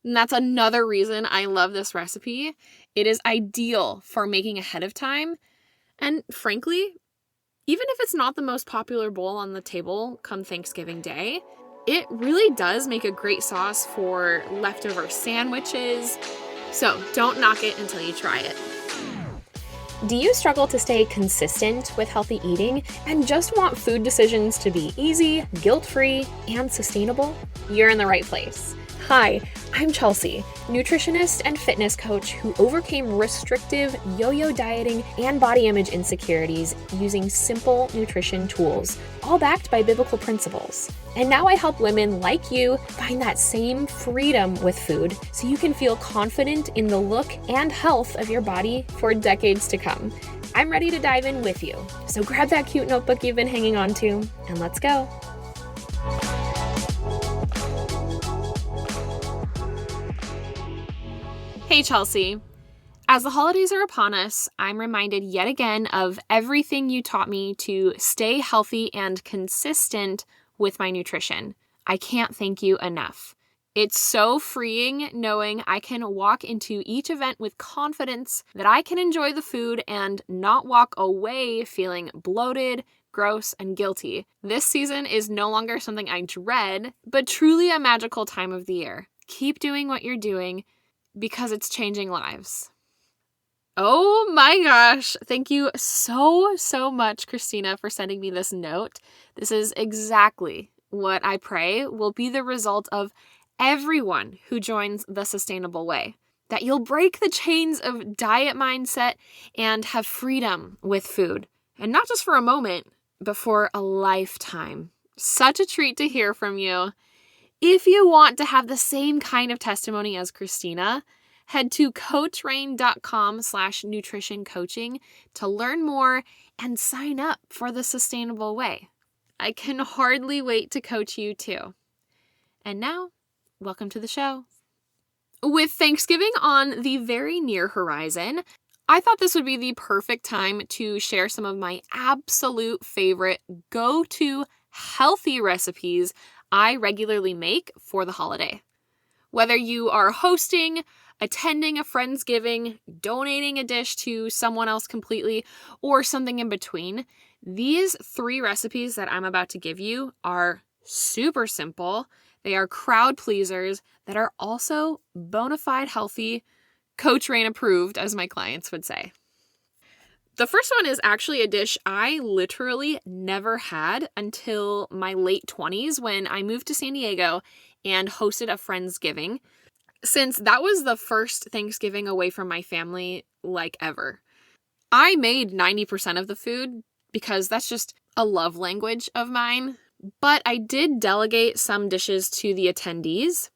And that's another reason I love this recipe. It is ideal for making ahead of time. And frankly, even if it's not the most popular bowl on the table come Thanksgiving Day, it really does make a great sauce for leftover sandwiches. So don't knock it until you try it. Do you struggle to stay consistent with healthy eating and just want food decisions to be easy, guilt-free, and sustainable? You're in the right place. Hi, I'm Chelsea, nutritionist and fitness coach who overcame restrictive yo-yo dieting and body image insecurities using simple nutrition tools, all backed by biblical principles. And now I help women like you find that same freedom with food so you can feel confident in the look and health of your body for decades to come. I'm ready to dive in with you. So grab that cute notebook you've been hanging on to and let's go. Hey Chelsea, as the holidays are upon us, I'm reminded yet again of everything you taught me to stay healthy and consistent with my nutrition. I can't thank you enough. It's so freeing knowing I can walk into each event with confidence that I can enjoy the food and not walk away feeling bloated, gross, and guilty. This season is no longer something I dread, but truly a magical time of the year. Keep doing what you're doing, because it's changing lives. Oh my gosh. Thank you so much, Christina, for sending me this note. This is exactly what I pray will be the result of everyone who joins the sustainable way. That you'll break the chains of diet mindset and have freedom with food. And not just for a moment, but for a lifetime. Such a treat to hear from you. If you want to have the same kind of testimony as Christina, head to coachrain.com/nutrition coaching to learn more and sign up for the sustainable way. I can hardly wait to coach you too. And now, welcome to the show. With Thanksgiving on the very near horizon, I thought this would be the perfect time to share some of my absolute favorite go-to healthy recipes I regularly make for the holiday. Whether you are hosting, attending a Friendsgiving, donating a dish to someone else completely, or something in between, these 3 recipes that I'm about to give you are super simple. They are crowd pleasers that are also bona fide healthy, Coach Rain approved, as my clients would say. The first one is actually a dish I literally never had until my late 20s when I moved to San Diego and hosted a Friendsgiving, since that was the first Thanksgiving away from my family like ever. I made 90% of the food because that's just a love language of mine, but I did delegate some dishes to the attendees.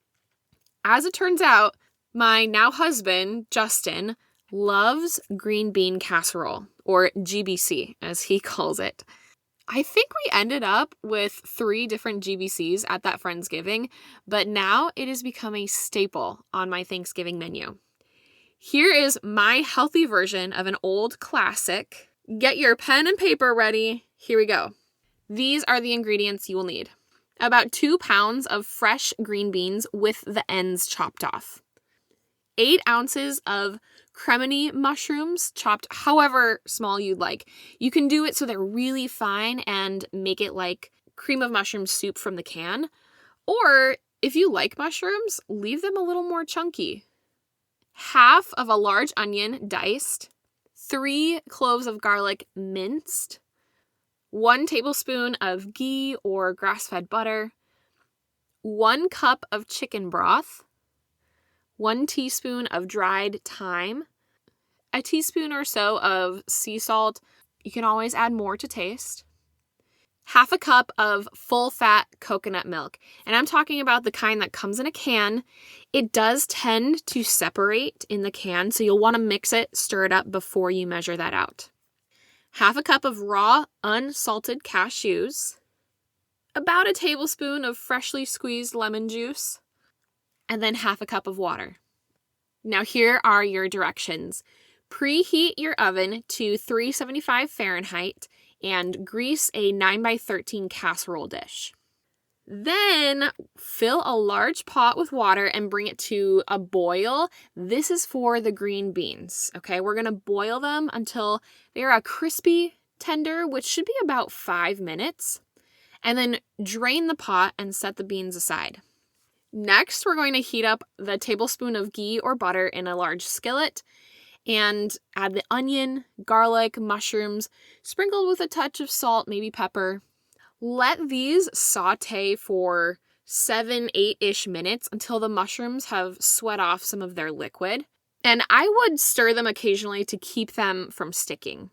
As it turns out, my now husband, Justin, loves green bean casserole, or GBC, as he calls it. I think we ended up with 3 different GBCs at that Friendsgiving, but now it has become a staple on my Thanksgiving menu. Here is my healthy version of an old classic. Get your pen and paper ready. Here we go. These are the ingredients you will need. About 2 pounds of fresh green beans with the ends chopped off. 8 ounces of cremini mushrooms, chopped however small you'd like. You can do it so they're really fine and make it like cream of mushroom soup from the can. Or if you like mushrooms, leave them a little more chunky. Half of a large onion diced. 3 cloves of garlic minced. 1 tablespoon of ghee or grass-fed butter. 1 cup of chicken broth. 1 teaspoon of dried thyme, a teaspoon or so of sea salt. You can always add more to taste. Half a cup of full-fat coconut milk. And I'm talking about the kind that comes in a can. It does tend to separate in the can, so you'll want to mix it, stir it up before you measure that out. Half a cup of raw, unsalted cashews. About a tablespoon of freshly squeezed lemon juice. And then half a cup of water. Now here are your directions. Preheat your oven to 375 Fahrenheit and grease a 9x13 casserole dish. Then fill a large pot with water and bring it to a boil. This is for the green beans, okay? We're gonna boil them until they're a crispy tender, which should be about 5 minutes. And then drain the pot and set the beans aside. Next, we're going to heat up the tablespoon of ghee or butter in a large skillet and add the onion, garlic, mushrooms, sprinkled with a touch of salt, maybe pepper. Let these saute for 7-8-ish minutes until the mushrooms have sweat off some of their liquid. And I would stir them occasionally to keep them from sticking.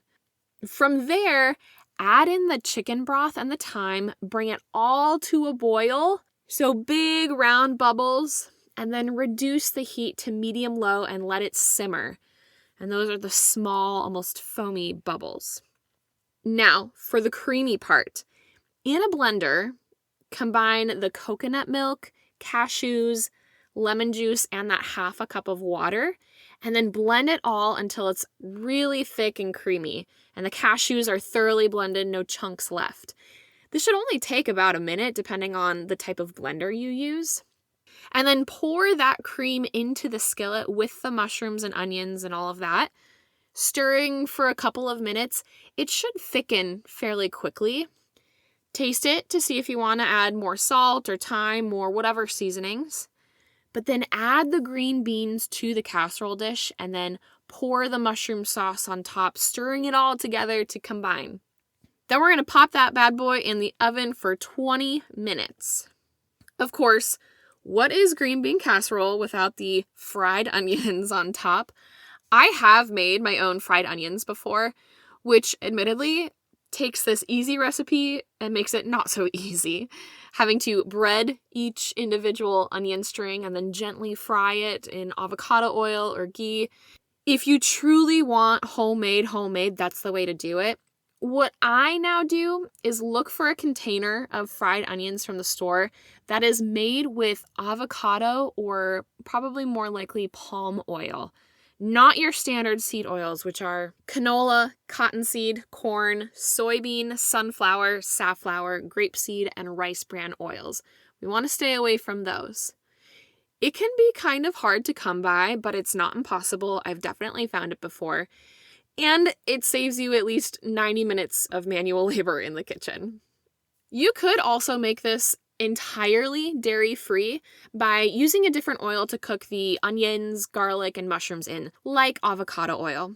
From there, add in the chicken broth and the thyme, bring it all to a boil, so big round bubbles, and then reduce the heat to medium-low and let it simmer. And those are the small, almost foamy bubbles. Now, for the creamy part. In a blender, combine the coconut milk, cashews, lemon juice, and that half a cup of water, and then blend it all until it's really thick and creamy, and the cashews are thoroughly blended, no chunks left. This should only take about a minute, depending on the type of blender you use. And then pour that cream into the skillet with the mushrooms and onions and all of that. Stirring for a couple of minutes, it should thicken fairly quickly. Taste it to see if you want to add more salt or thyme or whatever seasonings. But then add the green beans to the casserole dish and then pour the mushroom sauce on top, stirring it all together to combine. Then we're going to pop that bad boy in the oven for 20 minutes. Of course, what is green bean casserole without the fried onions on top? I have made my own fried onions before, which admittedly takes this easy recipe and makes it not so easy. Having to bread each individual onion string and then gently fry it in avocado oil or ghee. If you truly want homemade, that's the way to do it. What I now do is look for a container of fried onions from the store that is made with avocado or probably more likely palm oil. Not your standard seed oils, which are canola, cottonseed, corn, soybean, sunflower, safflower, grapeseed, and rice bran oils. We want to stay away from those. It can be kind of hard to come by, but it's not impossible. I've definitely found it before. And it saves you at least 90 minutes of manual labor in the kitchen. You could also make this entirely dairy-free by using a different oil to cook the onions, garlic, and mushrooms in, like avocado oil.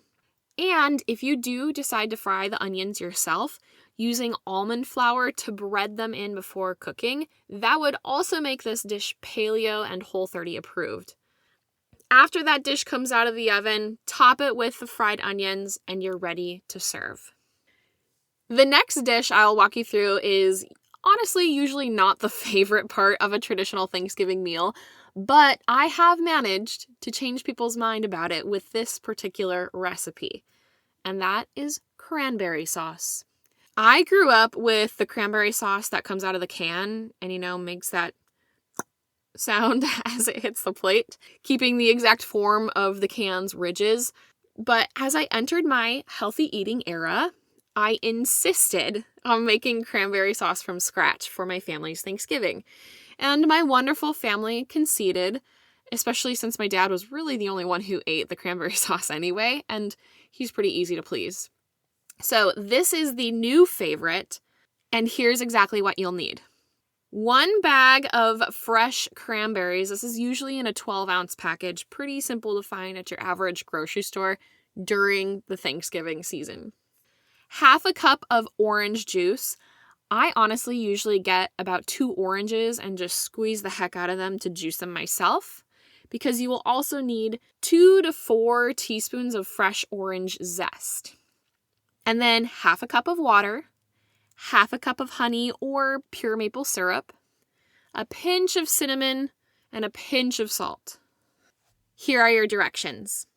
And if you do decide to fry the onions yourself, using almond flour to bread them in before cooking, that would also make this dish paleo and Whole30 approved. After that dish comes out of the oven, top it with the fried onions, and you're ready to serve. The next dish I'll walk you through is honestly usually not the favorite part of a traditional Thanksgiving meal, but I have managed to change people's mind about it with this particular recipe, and that is cranberry sauce. I grew up with the cranberry sauce that comes out of the can and, makes that sound as it hits the plate, keeping the exact form of the can's ridges. But as I entered my healthy eating era, I insisted on making cranberry sauce from scratch for my family's Thanksgiving. And my wonderful family conceded, especially since my dad was really the only one who ate the cranberry sauce anyway, and he's pretty easy to please. So this is the new favorite, and here's exactly what you'll need. 1 bag of fresh cranberries. This is usually in a 12-ounce package, pretty simple to find at your average grocery store during the Thanksgiving season. 1/2 cup of orange juice. I honestly usually get about 2 oranges and just squeeze the heck out of them to juice them myself, because you will also need 2 to 4 teaspoons of fresh orange zest. And then 1/2 cup of water, 1/2 cup of honey or pure maple syrup, a pinch of cinnamon, and a pinch of salt. Here are your directions.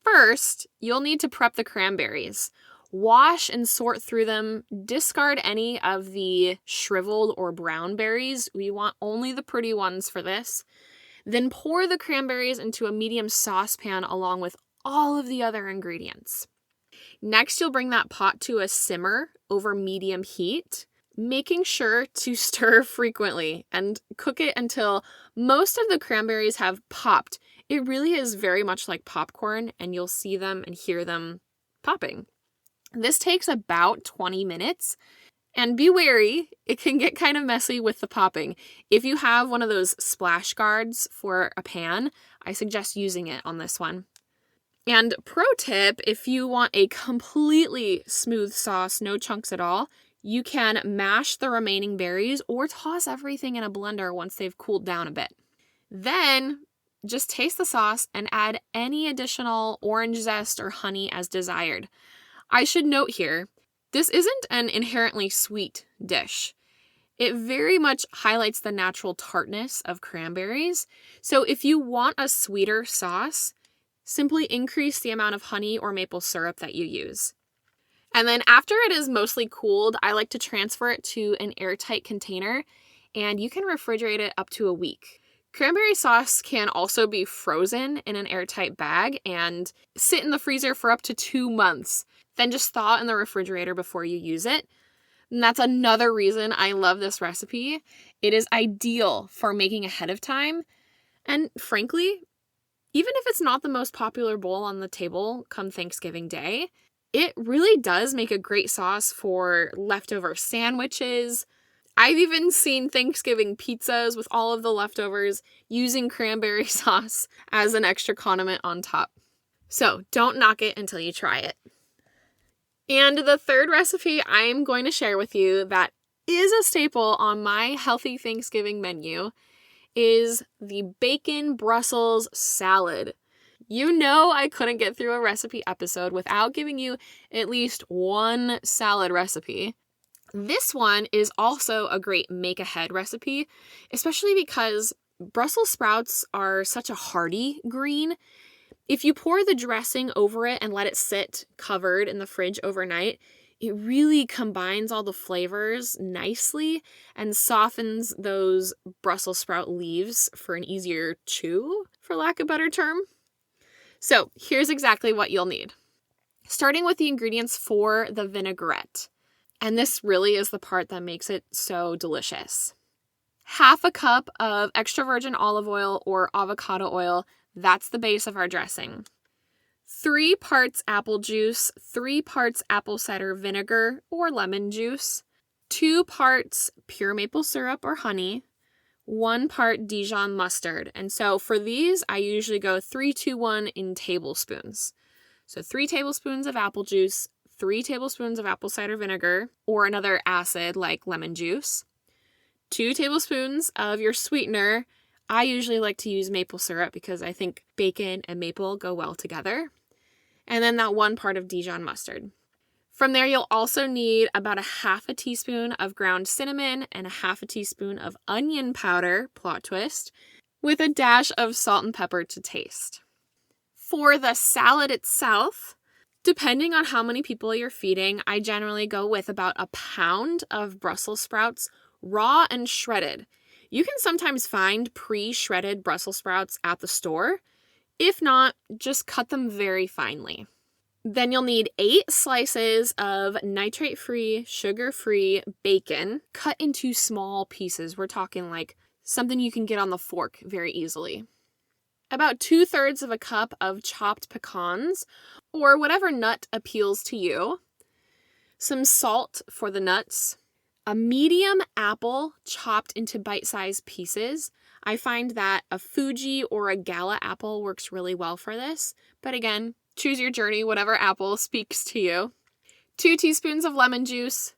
First, you'll need to prep the cranberries. Wash and sort through them. Discard any of the shriveled or brown berries. We want only the pretty ones for this. Then pour the cranberries into a medium saucepan along with all of the other ingredients. Next, you'll bring that pot to a simmer over medium heat. making sure to stir frequently and cook it until most of the cranberries have popped. It really is very much like popcorn, and you'll see them and hear them popping. This takes about 20 minutes, and be wary, it can get kind of messy with the popping. If you have one of those splash guards for a pan, I suggest using it on this one. And pro tip, if you want a completely smooth sauce, no chunks at all, you can mash the remaining berries or toss everything in a blender once they've cooled down a bit. Then just taste the sauce and add any additional orange zest or honey as desired. I should note here, this isn't an inherently sweet dish. It very much highlights the natural tartness of cranberries. So if you want a sweeter sauce, simply increase the amount of honey or maple syrup that you use. And then after it is mostly cooled, I like to transfer it to an airtight container, and you can refrigerate it up to a week. Cranberry sauce can also be frozen in an airtight bag and sit in the freezer for up to 2 months. Then just thaw it in the refrigerator before you use it. And that's another reason I love this recipe. It is ideal for making ahead of time. And frankly, even if it's not the most popular bowl on the table come Thanksgiving Day, it really does make a great sauce for leftover sandwiches. I've even seen Thanksgiving pizzas with all of the leftovers using cranberry sauce as an extra condiment on top. So don't knock it until you try it. And the third recipe I'm going to share with you that is a staple on my healthy Thanksgiving menu is the bacon Brussels salad. You know I couldn't get through a recipe episode without giving you at least one salad recipe. This one is also a great make-ahead recipe, especially because Brussels sprouts are such a hearty green. If you pour the dressing over it and let it sit covered in the fridge overnight, it really combines all the flavors nicely and softens those Brussels sprout leaves for an easier chew, for lack of a better term. So here's exactly what you'll need. Starting with the ingredients for the vinaigrette. And this really is the part that makes it so delicious. 1/2 cup of extra virgin olive oil or avocado oil. That's the base of our dressing. 3 parts apple juice, 3 parts apple cider vinegar or lemon juice, 2 parts pure maple syrup or honey, 1 part Dijon mustard. And so for these, I usually go 3-2-1 in tablespoons. So 3 tablespoons of apple juice, 3 tablespoons of apple cider vinegar or another acid like lemon juice, 2 tablespoons of your sweetener. I usually like to use maple syrup because I think bacon and maple go well together. And then that 1 part of Dijon mustard. From there, you'll also need about 1/2 teaspoon of ground cinnamon and 1/2 teaspoon of onion powder, plot twist, with a dash of salt and pepper to taste. For the salad itself, depending on how many people you're feeding, I generally go with about 1 pound of Brussels sprouts, raw and shredded. You can sometimes find pre-shredded Brussels sprouts at the store. If not, just cut them very finely. Then you'll need 8 slices of nitrate-free, sugar-free bacon cut into small pieces. We're talking like something you can get on the fork very easily. About 2/3 of a cup of chopped pecans or whatever nut appeals to you. Some salt for the nuts. A medium apple chopped into bite-sized pieces. I find that a Fuji or a Gala apple works really well for this. But again, choose your journey, whatever apple speaks to you. 2 teaspoons of lemon juice.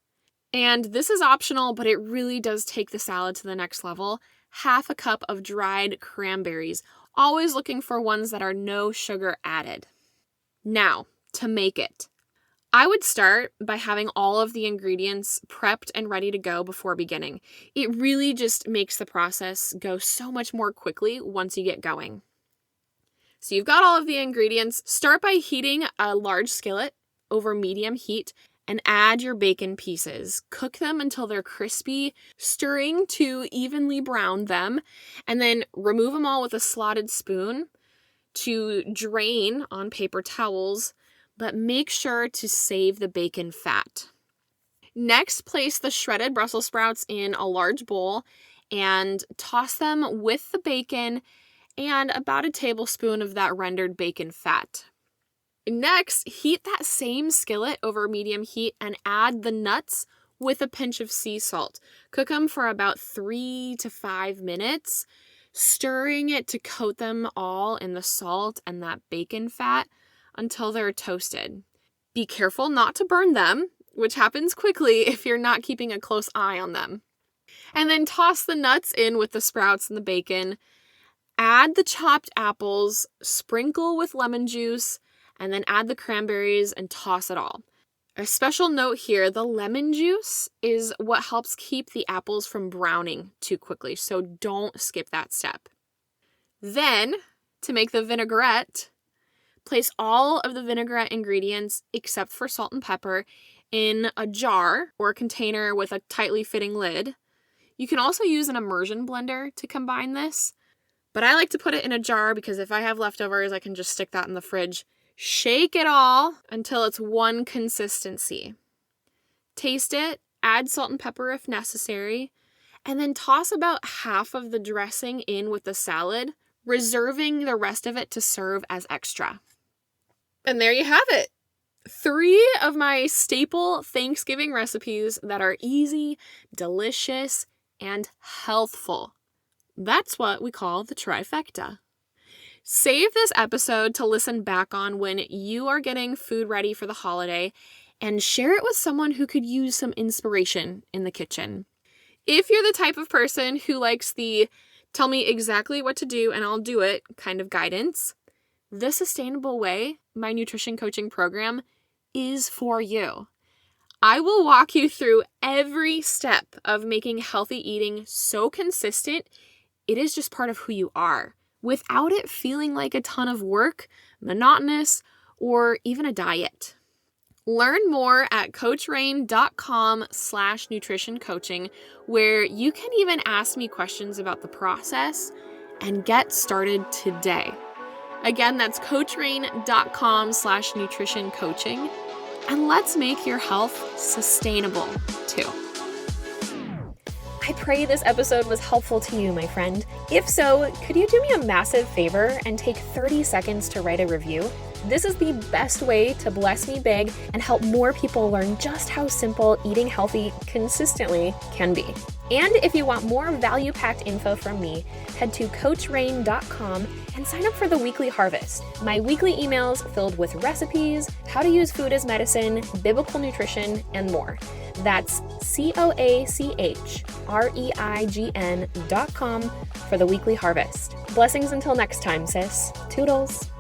And this is optional, but it really does take the salad to the next level. 1/2 cup of dried cranberries. Always looking for ones that are no sugar added. Now, to make it. I would start by having all of the ingredients prepped and ready to go before beginning. It really just makes the process go so much more quickly once you get going. So you've got all of the ingredients. Start by heating a large skillet over medium heat and add your bacon pieces. Cook them until they're crispy, stirring to evenly brown them, and then remove them all with a slotted spoon to drain on paper towels, but make sure to save the bacon fat. Next, place the shredded Brussels sprouts in a large bowl and toss them with the bacon and about a tablespoon of that rendered bacon fat. Next, heat that same skillet over medium heat and add the nuts with a pinch of sea salt. Cook them for about 3 to 5 minutes, stirring it to coat them all in the salt and that bacon fat until they're toasted. Be careful not to burn them, which happens quickly if you're not keeping a close eye on them. And then toss the nuts in with the sprouts and the bacon. Add the chopped apples, sprinkle with lemon juice, and then add the cranberries and toss it all. A special note here, the lemon juice is what helps keep the apples from browning too quickly, so don't skip that step. Then, to make the vinaigrette, place all of the vinaigrette ingredients, except for salt and pepper, in a jar or a container with a tightly fitting lid. You can also use an immersion blender to combine this, but I like to put it in a jar because if I have leftovers, I can just stick that in the fridge. Shake it all until it's one consistency. Taste it, add salt and pepper if necessary, and then toss about half of the dressing in with the salad, reserving the rest of it to serve as extra. And there you have it. 3 of my staple Thanksgiving recipes that are easy, delicious, and healthful. That's what we call the trifecta. Save this episode to listen back on when you are getting food ready for the holiday and share it with someone who could use some inspiration in the kitchen. If you're the type of person who likes the tell me exactly what to do and I'll do it kind of guidance, The Sustainable Way, my nutrition coaching program, is for you. I will walk you through every step of making healthy eating so consistent, it is just part of who you are, without it feeling like a ton of work, monotonous, or even a diet. Learn more at coachrain.com/nutrition coaching, where you can even ask me questions about the process and get started today. Again, that's coachrain.com/nutrition coaching, and let's make your health sustainable too. I pray this episode was helpful to you, my friend. If so, could you do me a massive favor and take 30 seconds to write a review? This is the best way to bless me big and help more people learn just how simple eating healthy consistently can be. And if you want more value-packed info from me, head to coachrain.com and sign up for the Weekly Harvest, my weekly emails filled with recipes, how to use food as medicine, biblical nutrition, and more. That's coachreign.com for the Weekly Harvest. Blessings until next time, sis. Toodles.